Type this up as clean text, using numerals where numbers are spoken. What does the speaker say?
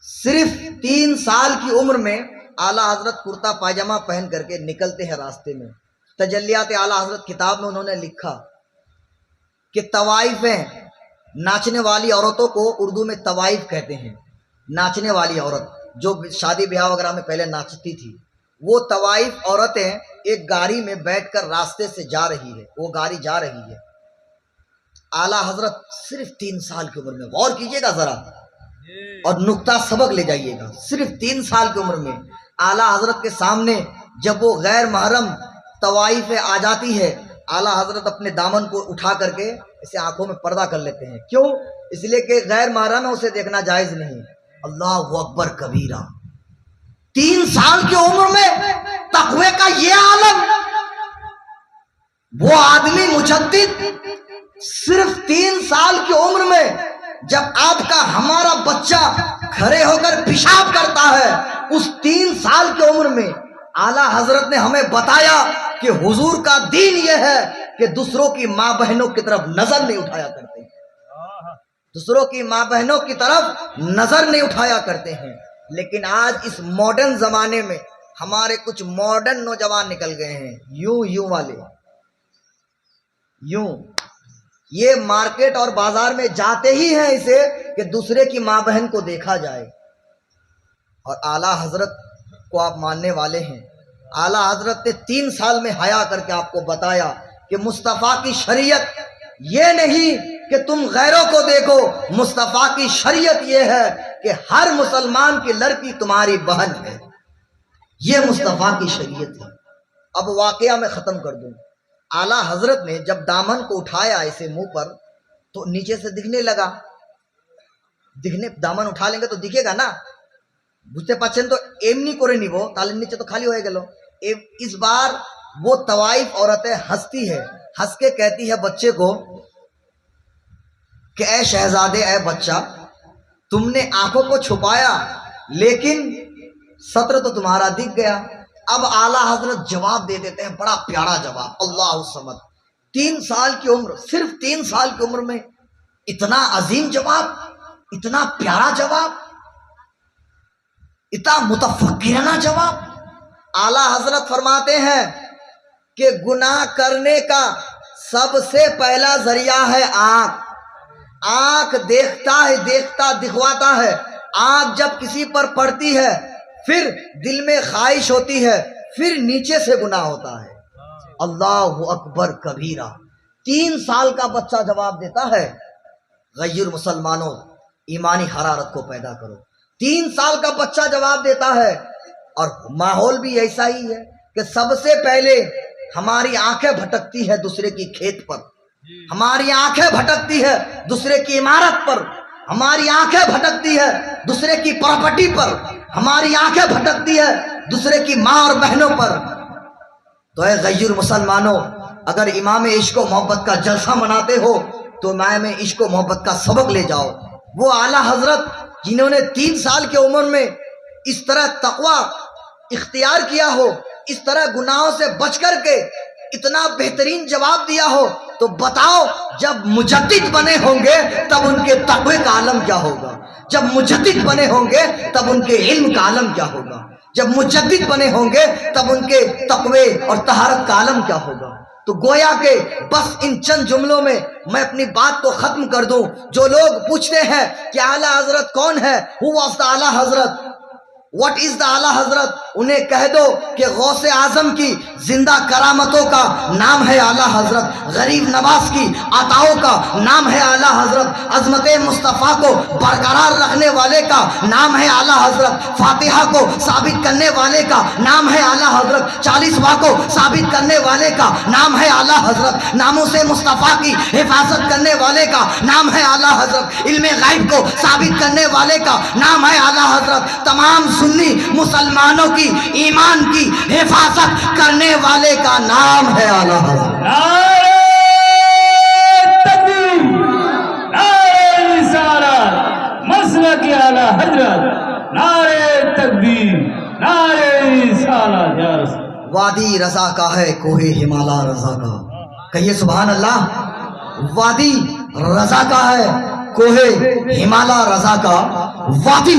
صرف 3 سال کی عمر میں اعلیٰ حضرت کرتا پائجامہ پہن کر کے نکلتے ہیں راستے میں. تجلیات اعلیٰ حضرت کتاب میں انہوں نے لکھا کہ طوائفیں، ناچنے والی عورتوں کو اردو میں طوائف کہتے ہیں. ناچنے والی عورت جو شادی بیاہ وغیرہ میں پہلے ناچتی تھی، وہ طوائف عورتیں ایک گاڑی میں بیٹھ کر راستے سے جا رہی ہے، وہ گاڑی جا رہی ہے. اعلیٰ حضرت صرف 3 سال کی عمر میں، غور کیجئے گا ذرا اور نقطہ سبق لے جائیے گا، صرف 3 سال کی عمر میں اعلیٰ حضرت کے سامنے جب وہ غیر محرم طوائف آ جاتی ہے، اعلیٰ حضرت اپنے دامن کو اٹھا کر کے اسے آنکھوں میں پردہ کر لیتے ہیں. کیوں؟ اس لیے کہ غیر محرم ہے، اسے دیکھنا جائز نہیں. اللہ اکبر کبیرہ. 3 سال کی عمر میں تقوی کا یہ عالم، وہ آدمی مجدد صرف 3 سال کی عمر میں جب آپ کا ہمارا بچہ کھڑے ہو کر پیشاب کرتا ہے، اس 3 سال کی عمر میں اعلیٰ حضرت نے ہمیں بتایا کہ حضور کا دین یہ ہے کہ دوسروں کی ماں بہنوں کی طرف نظر نہیں اٹھایا کرتے ہیں، دوسروں کی ماں بہنوں کی طرف نظر نہیں اٹھایا کرتے ہیں. لیکن آج اس ماڈرن زمانے میں ہمارے کچھ ماڈرن نوجوان نکل گئے ہیں، یوں والے، یوں یہ مارکیٹ اور بازار میں جاتے ہی ہیں اسے کہ دوسرے کی ماں بہن کو دیکھا جائے. اور اعلیٰ حضرت کو آپ ماننے والے ہیں. اعلیٰ حضرت نے 3 سال میں حیا کر کے آپ کو بتایا کہ مصطفیٰ کی شریعت یہ نہیں کہ تم غیروں کو دیکھو، مصطفیٰ کی شریعت یہ ہے کہ ہر مسلمان کی لڑکی تمہاری بہن ہے. یہ مصطفیٰ کی شریعت ہے. اب واقعہ میں ختم کر دوں. اعلیٰ حضرت نے جب دامن کو اٹھایا اسے منہ پر تو نیچے سے دکھنے لگا. دامن اٹھا لیں گے تو دکھے گا نا. বুঝতে পারছেন তো, এমনি করে নিব তাহলে নিচে তো খালি হয়ে গেল. اس بار وہ طوائف عورتیں ہنستی ہے، ہنس کے کہتی ہے بچے کو کہ اے شہزادے، اے بچہ، تم نے آنکھوں کو چھپایا لیکن سطر تو تمہارا دکھ گیا. اب اعلیٰ حضرت جواب دے دیتے ہیں، بڑا پیارا جواب. اللہ الصمد. 3 سال کی عمر، صرف 3 سال کی عمر میں اتنا عظیم جواب، اتنا پیارا جواب، اتنا متفکرانہ جواب. اعلیٰ حضرت فرماتے ہیں کہ گناہ کرنے کا سب سے پہلا ذریعہ ہے آنکھ. آنکھ دیکھتا ہے، دکھواتا ہے. آنکھ جب کسی پر پڑتی ہے پھر دل میں خواہش ہوتی ہے، پھر نیچے سے گناہ ہوتا ہے. اللہ اکبر کبیرہ. 3 سال کا بچہ جواب دیتا ہے. غیر مسلمانوں، ایمانی حرارت کو پیدا کرو. 3 سال کا بچہ جواب دیتا ہے. اور ماحول بھی ایسا ہی ہے کہ سب سے پہلے ہماری آنکھیں بھٹکتی ہے دوسرے کی کھیت پر، ہماری آنکھیں بھٹکتی ہے دوسرے کی عمارت پر، ہماری آنکھیں بھٹکتی ہے دوسرے کی پراپرٹی پر، ہماری آنکھیں بھٹکتی ہے دوسرے کی ماں اور بہنوں پر. تو اے غیر مسلمانوں، اگر امام عشق و محبت کا جلسہ مناتے ہو تو امام عشق و محبت کا سبق لے جاؤ. وہ اعلیٰ حضرت جنہوں نے 3 سال کی عمر میں اس طرح تقوی اختیار کیا ہو، اس طرح گناہوں سے بچ کر کے اتنا بہترین جواب دیا ہو، تو بتاؤ جب مجدد بنے ہوں گے تب ان کے تقوی کا عالم کیا ہوگا؟ جب مجدد بنے ہوں گے تب ان کے علم کا عالم کیا ہوگا؟ جب مجدد بنے ہوں گے تب ان کے تقوی اور طہارت کا عالم کیا ہوگا؟ تو گویا کہ بس ان چند جملوں میں میں اپنی بات کو ختم کر دوں. جو لوگ پوچھتے ہیں کہ اعلیٰ حضرت کون ہے، ہو واز دا اعلیٰ حضرت، واٹ از دا اعلیٰ حضرت، انہیں کہہ دو کہ غوث اعظم کی زندہ کرامتوں کا نام ہے اعلیٰ حضرت، غریب نواز کی عطاؤں کا نام ہے اعلیٰ حضرت، عظمت مصطفیٰ کو برقرار رکھنے والے کا نام ہے اعلیٰ حضرت، فاتحہ کو ثابت کرنے والے کا نام ہے اعلیٰ حضرت، 40واں کو ثابت کرنے والے کا نام ہے اعلیٰ حضرت، ناموس مصطفیٰ کی حفاظت کرنے والے کا نام ہے اعلیٰ حضرت، علم غیب کو ثابت کرنے والے کا نام ہے اعلیٰ حضرت، تمام سنی مسلمانوں کی ایمان کی حفاظت کرنے والے کا نام ہے اعلیٰ حضرت. نعرہ تکبیر، نعرہ رسالت، مسلک اعلیٰ حضرت، نعرہ تکبیر، نعرہ رسالت. یا رسول وادی رضا کا ہے کوہ ہمالا رضا کا. کہیے سبحان اللہ. وادی رضا کا ہے کوہ ہمالا رضا کا. وادی